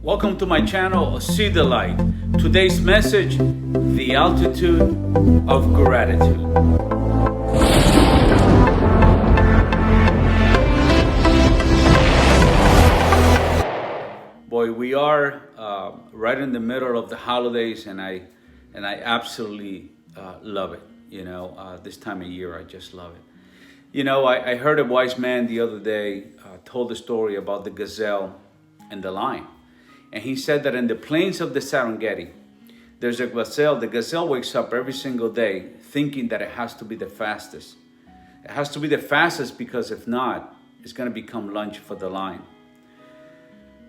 Welcome to my channel, See the Light. Today's message, the altitude of gratitude. Boy, we are right in the middle of the holidays, and I absolutely love it. This time of year, I just love it. I heard a wise man the other day told a story about the gazelle and the lion. And he said that in the plains of the Serengeti, there's a gazelle. The gazelle wakes up every single day thinking that it has to be the fastest. It has to be the fastest because if not, it's going to become lunch for the lion.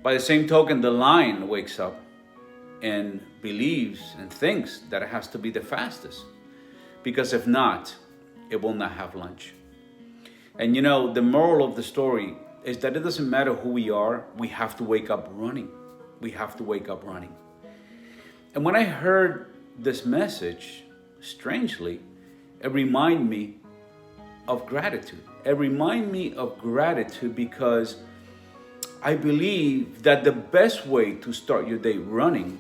By the same token, the lion wakes up and believes and thinks that it has to be the fastest because if not, it will not have lunch. And the moral of the story is that it doesn't matter who we are, we have to wake up running. We have to wake up running. And when I heard this message, strangely, it reminded me of gratitude. It reminded me of gratitude because I believe that the best way to start your day running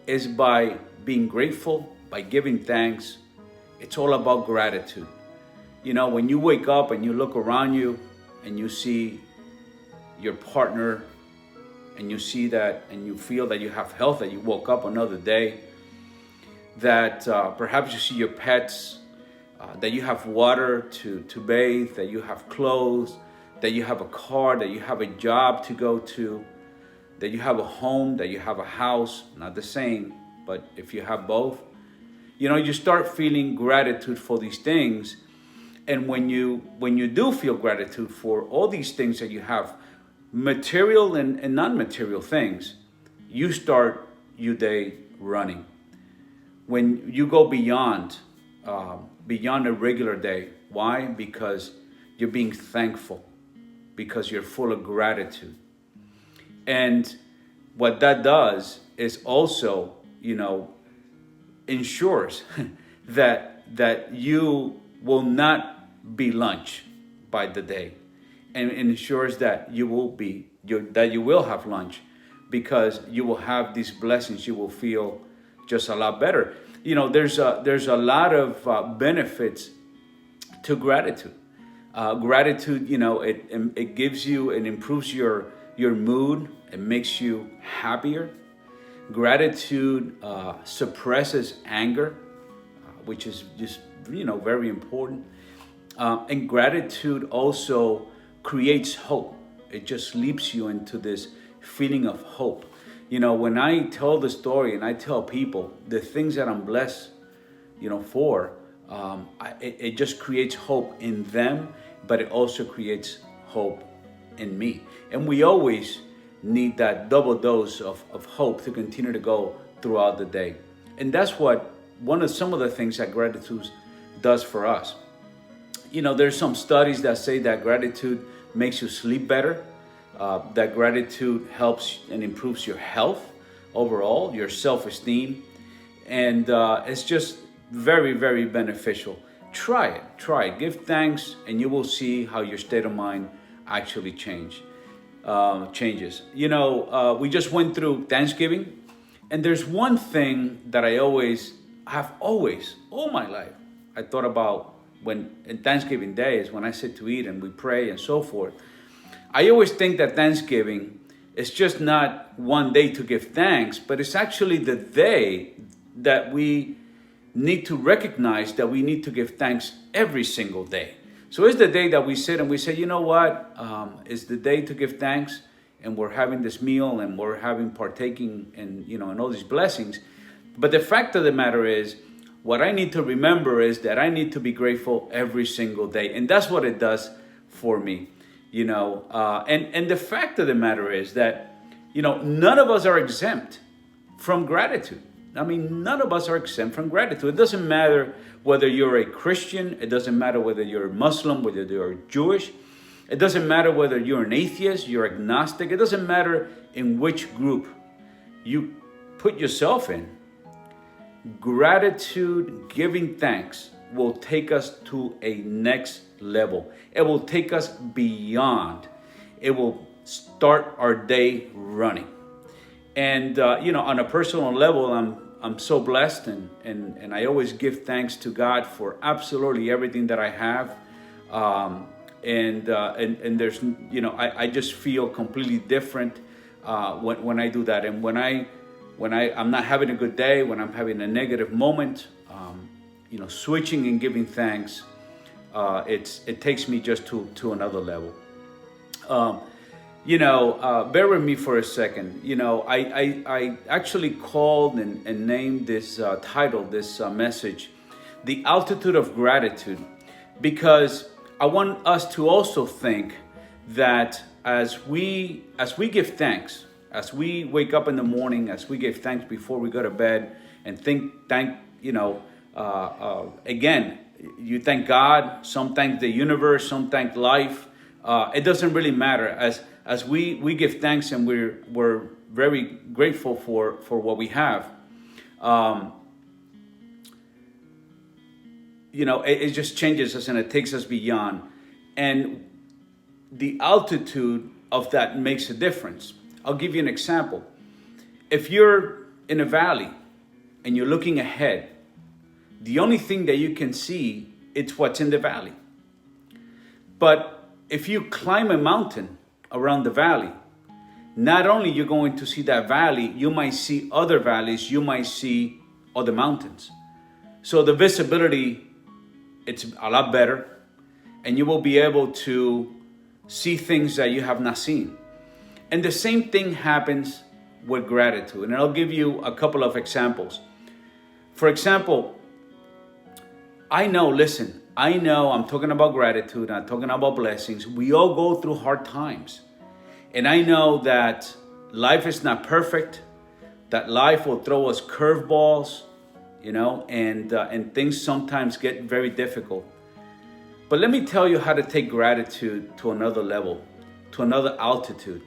is by being grateful, by giving thanks. It's all about gratitude. When you wake up and you look around you and you see your partner and you see that and you feel that you have health, that you woke up another day, that perhaps you see your pets, that you have water to bathe, that you have clothes, that you have a car, that you have a job to go to, that you have a home, that you have a house, not the same, but if you have both, you start feeling gratitude for these things. And when you do feel gratitude for all these things that you have, material and non-material things, you start your day running. When you go beyond a regular day, why? Because you're being thankful, because you're full of gratitude. And what that does is also, ensures that you will not be lunch by the day. And ensures that you will have lunch because you will have these blessings. You will feel just a lot better. There's a lot of benefits to gratitude. Gratitude, it gives you and improves your mood. It makes you happier. Gratitude suppresses anger, which is just very important. And gratitude also creates hope. It just leaps you into this feeling of hope. When I tell the story and I tell people the things that I'm blessed, for, it just creates hope in them, but it also creates hope in me. And we always need that double dose of hope to continue to go throughout the day. And that's some of the things that gratitude does for us. There's some studies that say that gratitude makes you sleep better, that gratitude helps and improves your health overall, your self-esteem, and it's just very, very beneficial. Try it. Give thanks, and you will see how your state of mind actually changes. We just went through Thanksgiving, and there's one thing that I always, all my life, I thought about when in Thanksgiving Day is when I sit to eat and we pray and so forth. I always think that Thanksgiving is just not one day to give thanks, but it's actually the day that we need to recognize that we need to give thanks every single day. So it's the day that we sit and we say, it's the day to give thanks, and we're having this meal and we're partaking in all these blessings. But the fact of the matter is, what I need to remember is that I need to be grateful every single day. And that's what it does for me, and the fact of the matter is that, none of us are exempt from gratitude. None of us are exempt from gratitude. It doesn't matter whether you're a Christian. It doesn't matter whether you're a Muslim, whether you're Jewish. It doesn't matter whether you're an atheist, you're agnostic. It doesn't matter in which group you put yourself in. Gratitude, giving thanks, will take us to a next level. It will take us beyond. It will start our day running. And on a personal level, I'm so blessed, and I always give thanks to God for absolutely everything that I have. And there's, I just feel completely different when I do that. And I'm not having a good day, when I'm having a negative moment, switching and giving thanks, it takes me just to another level. Bear with me for a second. I actually called and named this title, this message, The Altitude of Gratitude, because I want us to also think that as we give thanks, as we wake up in the morning, as we give thanks before we go to bed, and again, you thank God, some thank the universe, some thank life. It doesn't really matter. As we give thanks, and we're very grateful for what we have. It just changes us, and it takes us beyond. And the altitude of that makes a difference. I'll give you an example. If you're in a valley and you're looking ahead, the only thing that you can see is what's in the valley. But if you climb a mountain around the valley, not only you're going to see that valley, you might see other valleys, you might see other mountains. So the visibility, it's a lot better, and you will be able to see things that you have not seen. And the same thing happens with gratitude. And I'll give you a couple of examples. For example, I know I'm talking about gratitude, I'm talking about blessings. We all go through hard times. And I know that life is not perfect, that life will throw us curveballs, and things sometimes get very difficult. But let me tell you how to take gratitude to another level, to another altitude.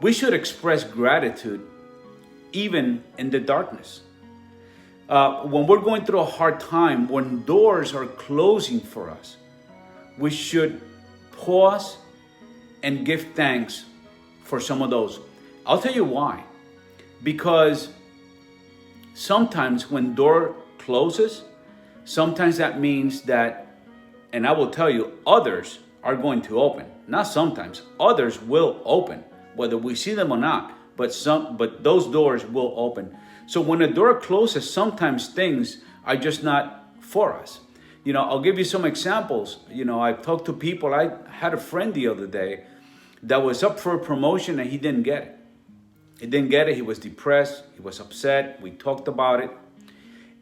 We should express gratitude even in the darkness. When we're going through a hard time, when doors are closing for us, we should pause and give thanks for some of those. I'll tell you why. Because sometimes when door closes, sometimes that means that, and I will tell you, others are going to open. Not sometimes, others will open, whether we see them or not, but those doors will open. So when a door closes, sometimes things are just not for us. I'll give you some examples. I've talked to people. I had a friend the other day that was up for a promotion and he didn't get it. He didn't get it. He was depressed. He was upset. We talked about it.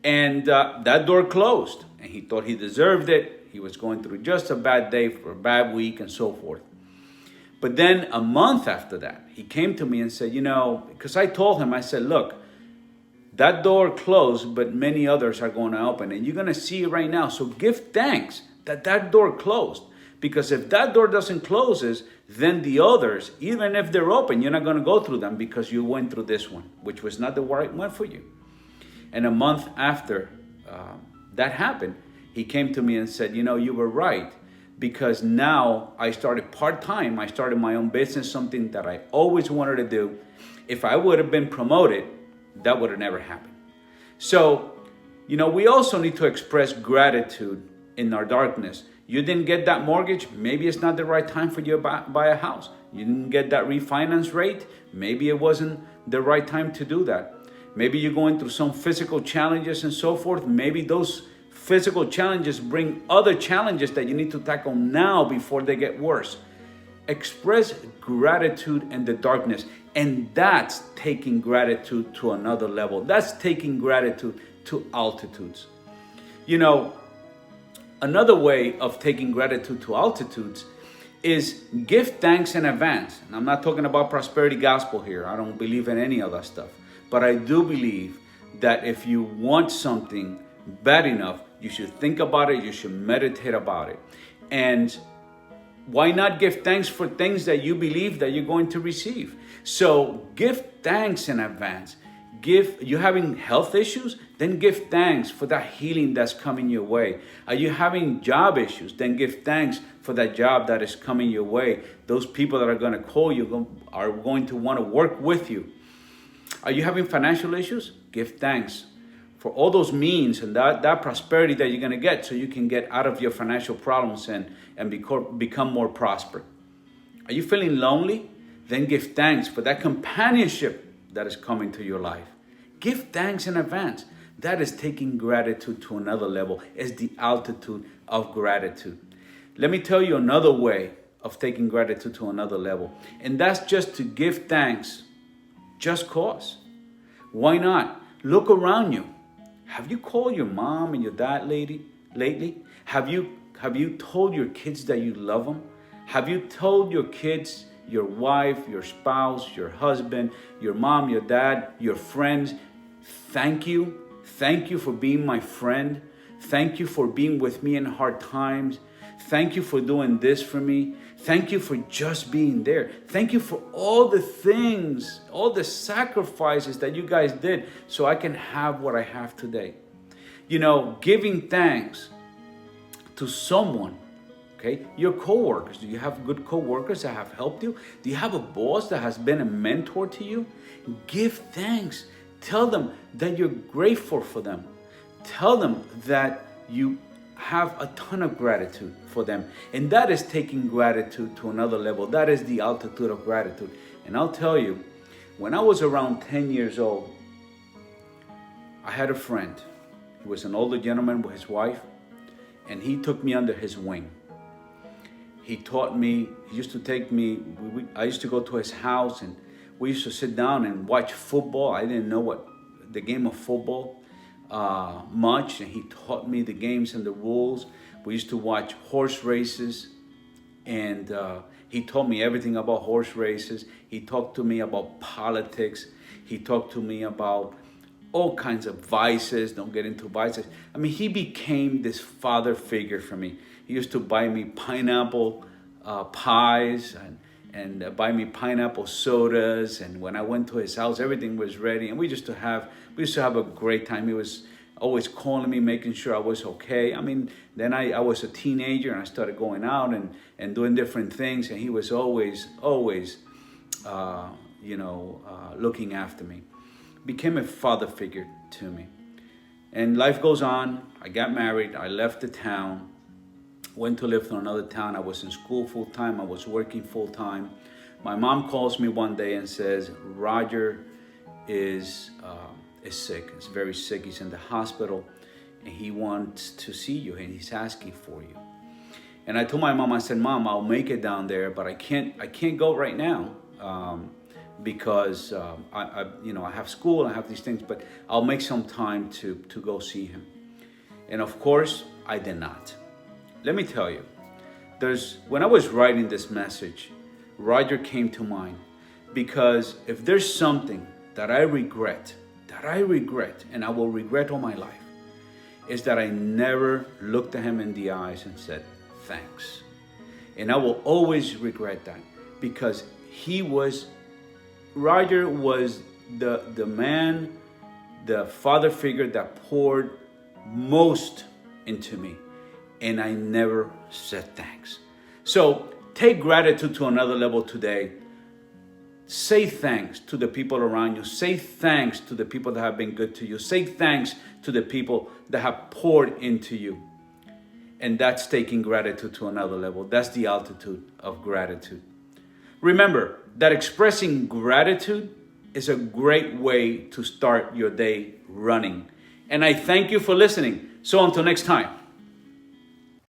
And that door closed. And he thought he deserved it. He was going through just a bad day for a bad week and so forth. But then a month after that, he came to me and said, because I told him, I said, look, that door closed, but many others are going to open. And you're going to see it right now. So give thanks that door closed. Because if that door doesn't close, then the others, even if they're open, you're not going to go through them because you went through this one, which was not the right one for you. And a month after that happened, he came to me and said, you were right. Because now I started part-time. I started my own business, something that I always wanted to do. If I would have been promoted, that would have never happened. So, we also need to express gratitude in our darkness. You didn't get that mortgage, maybe it's not the right time for you to buy a house. You didn't get that refinance rate, maybe it wasn't the right time to do that. Maybe you're going through some physical challenges and so forth. Maybe those physical challenges bring other challenges that you need to tackle now before they get worse. Express gratitude in the darkness. And that's taking gratitude to another level. That's taking gratitude to altitudes. Another way of taking gratitude to altitudes is give thanks in advance. And I'm not talking about prosperity gospel here. I don't believe in any of that stuff. But I do believe that if you want something bad enough, you should think about it. You should meditate about it. And why not give thanks for things that you believe that you're going to receive? So give thanks in advance. You having health issues? Then give thanks for that healing that's coming your way. Are you having job issues? Then give thanks for that job that is coming your way. Those people that are going to call you are going to want to work with you. Are you having financial issues? Give thanks for all those means and that prosperity that you're going to get so you can get out of your financial problems and become more prosperous. Are you feeling lonely? Then give thanks for that companionship that is coming to your life. Give thanks in advance. That is taking gratitude to another level. It's the altitude of gratitude. Let me tell you another way of taking gratitude to another level. And that's just to give thanks just cause. Why not? Look around you. Have you called your mom and your dad lately? Have you told your kids that you love them? Have you told your kids, your wife, your spouse, your husband, your mom, your dad, your friends, thank you? Thank you for being my friend. Thank you for being with me in hard times. Thank you for doing this for me. Thank you for just being there. Thank you for all the things, all the sacrifices that you guys did so I can have what I have today. You know, giving thanks to someone, okay? Your coworkers. Do you have good coworkers that have helped you? Do you have a boss that has been a mentor to you? Give thanks. Tell them that you're grateful for them. Tell them that you have a ton of gratitude for them. And that is taking gratitude to another level. That is the altitude of gratitude. And I'll tell you, when I was around 10 years old, I had a friend. He was an older gentleman with his wife, and he took me under his wing. He taught me, he used to take me, I used to go to his house, and we used to sit down and watch football. I didn't know what the game of football much, and he taught me the games and the rules. We used to watch horse races, and he taught me everything about horse races. He talked to me about politics. He talked to me about all kinds of vices. Don't get into vices. I mean, he became this father figure for me. He used to buy me pineapple pies and buy me pineapple sodas. And when I went to his house, everything was ready, and we used to have a great time. He was always calling me, making sure I was okay. I mean, then I was a teenager, and I started going out and doing different things, and he was always looking after me. Became a father figure to me. And life goes on. I got married. I left the town, went to live in another town. I was in school full time. I was working full time. My mom calls me one day and says, Roger is sick. He's very sick. He's in the hospital, and he wants to see you, and he's asking for you. And I told my mom, I said, Mom, I'll make it down there, but I can't go right now because I have school, I have these things, but I'll make some time to go see him. And of course, I did not. Let me tell you, when I was writing this message, Roger came to mind, because if there's something that I regret, and I will regret all my life, is that I never looked at him in the eyes and said, thanks. And I will always regret that, because Roger was the man, the father figure that poured most into me, and I never said thanks. So take gratitude to another level today. Say thanks to the people around you. Say thanks to the people that have been good to you. Say thanks to the people that have poured into you. And that's taking gratitude to another level. That's the altitude of gratitude. Remember that expressing gratitude is a great way to start your day running. And I thank you for listening. So until next time.